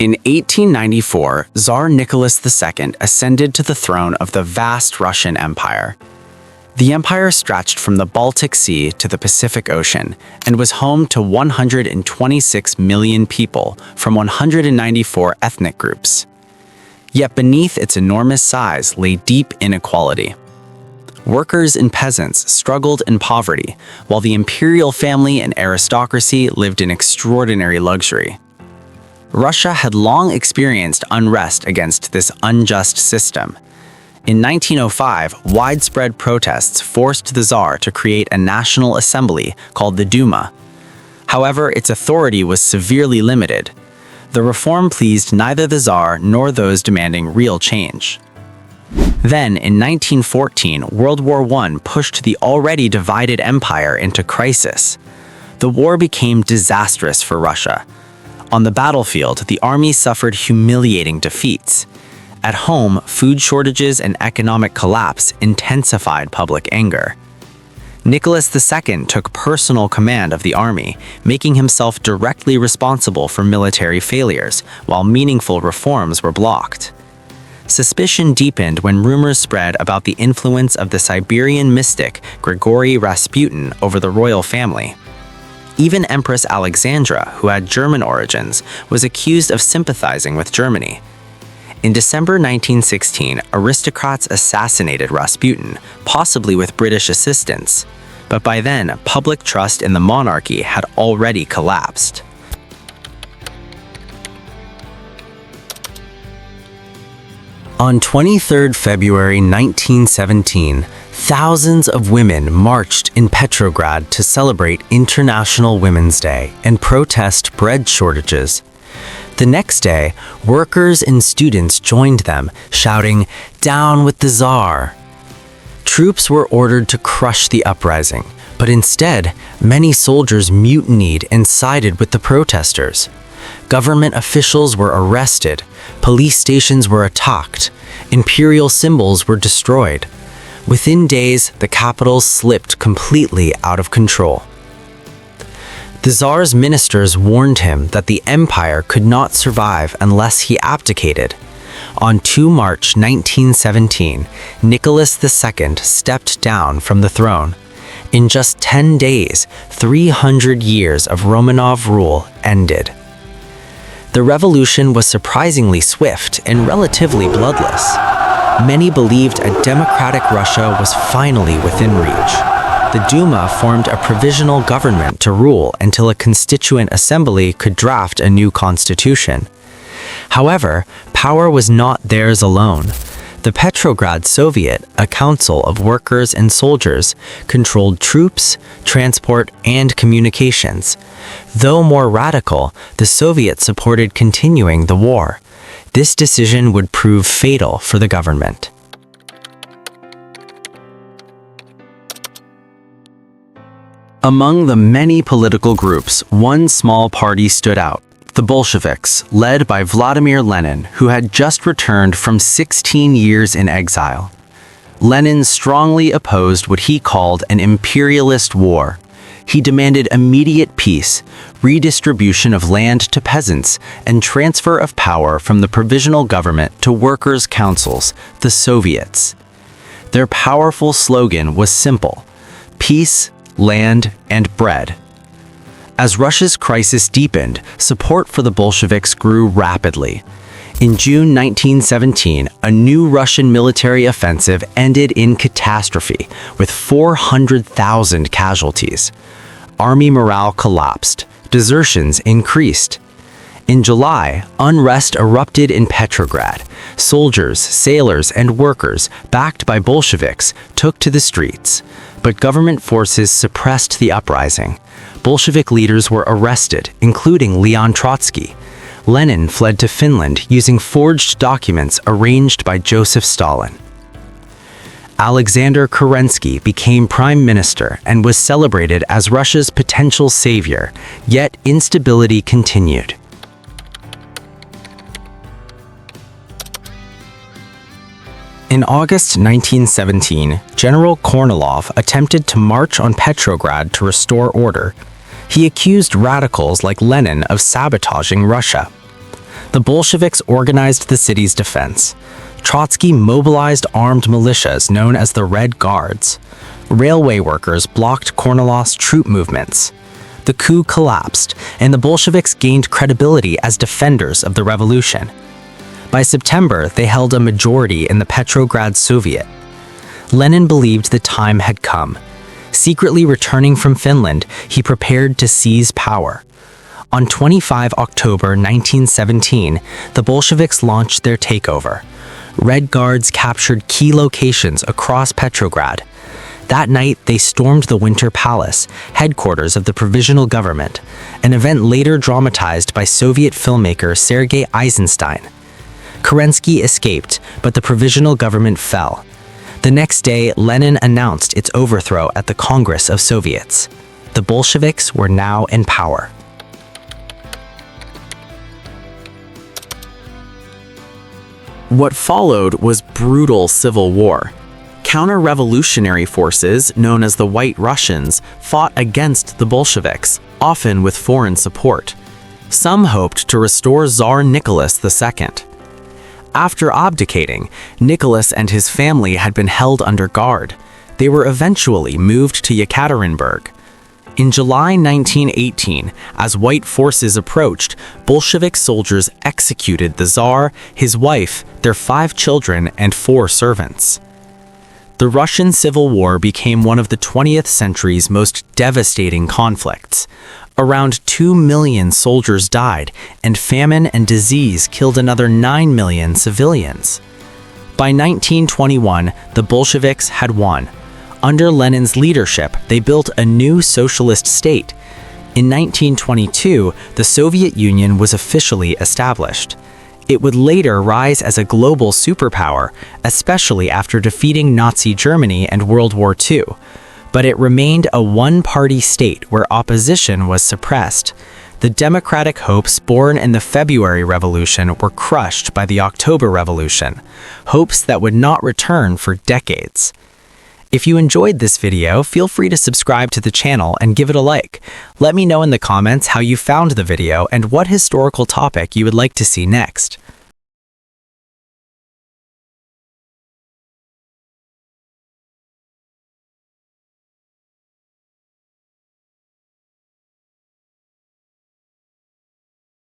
In 1894, Tsar Nicholas II ascended to the throne of the vast Russian Empire. The empire stretched from the Baltic Sea to the Pacific Ocean and was home to 126 million people from 194 ethnic groups. Yet beneath its enormous size lay deep inequality. Workers and peasants struggled in poverty, while the imperial family and aristocracy lived in extraordinary luxury. Russia had long experienced unrest against this unjust system. In 1905, widespread protests forced the Tsar to create a national assembly called the Duma. However, its authority was severely limited. The reform pleased neither the Tsar nor those demanding real change. Then, in 1914, World War I pushed the already divided empire into crisis. The war became disastrous for Russia. On the battlefield, the army suffered humiliating defeats. At home, food shortages and economic collapse intensified public anger. Nicholas II took personal command of the army, making himself directly responsible for military failures, while meaningful reforms were blocked. Suspicion deepened when rumors spread about the influence of the Siberian mystic Grigory Rasputin over the royal family. Even Empress Alexandra, who had German origins, was accused of sympathizing with Germany. In December 1916, aristocrats assassinated Rasputin, possibly with British assistance. But by then, public trust in the monarchy had already collapsed. On 23 February 1917, thousands of women marched in Petrograd to celebrate International Women's Day and protest bread shortages. The next day, workers and students joined them, shouting, "Down with the Tsar!" Troops were ordered to crush the uprising, but instead, many soldiers mutinied and sided with the protesters. Government officials were arrested, police stations were attacked, imperial symbols were destroyed. Within days, the capital slipped completely out of control. The Tsar's ministers warned him that the empire could not survive unless he abdicated. On 2 March 1917, Nicholas II stepped down from the throne. In just 10 days, 300 years of Romanov rule ended. The revolution was surprisingly swift and relatively bloodless. Many believed a democratic Russia was finally within reach. The Duma formed a provisional government to rule until a constituent assembly could draft a new constitution. However, power was not theirs alone. The Petrograd Soviet, a council of workers and soldiers, controlled troops, transport, and communications. Though more radical, the Soviets supported continuing the war. This decision would prove fatal for the government. Among the many political groups, one small party stood out: the Bolsheviks, led by Vladimir Lenin, who had just returned from 16 years in exile. Lenin strongly opposed what he called an imperialist war. He demanded immediate peace, redistribution of land to peasants, and transfer of power from the provisional government to workers' councils, the Soviets. Their powerful slogan was simple: peace, land, and bread. As Russia's crisis deepened, support for the Bolsheviks grew rapidly. In June 1917, a new Russian military offensive ended in catastrophe, with 400,000 casualties. Army morale collapsed, desertions increased. In July, unrest erupted in Petrograd. Soldiers, sailors, and workers, backed by Bolsheviks, took to the streets. But government forces suppressed the uprising. Bolshevik leaders were arrested, including Leon Trotsky. Lenin fled to Finland using forged documents arranged by Joseph Stalin. Alexander Kerensky became prime minister and was celebrated as Russia's potential savior, yet instability continued. In August 1917, General Kornilov attempted to march on Petrograd to restore order. He accused radicals like Lenin of sabotaging Russia. The Bolsheviks organized the city's defense. Trotsky mobilized armed militias known as the Red Guards. Railway workers blocked Kornilov's troop movements. The coup collapsed, and the Bolsheviks gained credibility as defenders of the revolution. By September, they held a majority in the Petrograd Soviet. Lenin believed the time had come. Secretly returning from Finland, he prepared to seize power. On 25 October 1917, the Bolsheviks launched their takeover. Red Guards captured key locations across Petrograd. That night, they stormed the Winter Palace, headquarters of the provisional government, an event later dramatized by Soviet filmmaker Sergei Eisenstein. Kerensky escaped, but the provisional government fell. The next day, Lenin announced its overthrow at the Congress of Soviets. The Bolsheviks were now in power. What followed was brutal civil war. Counter-revolutionary forces, known as the White Russians, fought against the Bolsheviks, often with foreign support. Some hoped to restore Tsar Nicholas II. After abdicating, Nicholas and his family had been held under guard. They were eventually moved to Yekaterinburg. In July 1918, as white forces approached, Bolshevik soldiers executed the Tsar, his wife, their 5 children, and 4 servants. The Russian Civil War became one of the 20th century's most devastating conflicts. Around 2 million soldiers died, and famine and disease killed another 9 million civilians. By 1921, the Bolsheviks had won. Under Lenin's leadership, they built a new socialist state. In 1922, the Soviet Union was officially established. It would later rise as a global superpower, especially after defeating Nazi Germany and World War II. But it remained a one-party state where opposition was suppressed. The democratic hopes born in the February Revolution were crushed by the October Revolution, hopes that would not return for decades. If you enjoyed this video, feel free to subscribe to the channel and give it a like. Let me know in the comments how you found the video and what historical topic you would like to see next.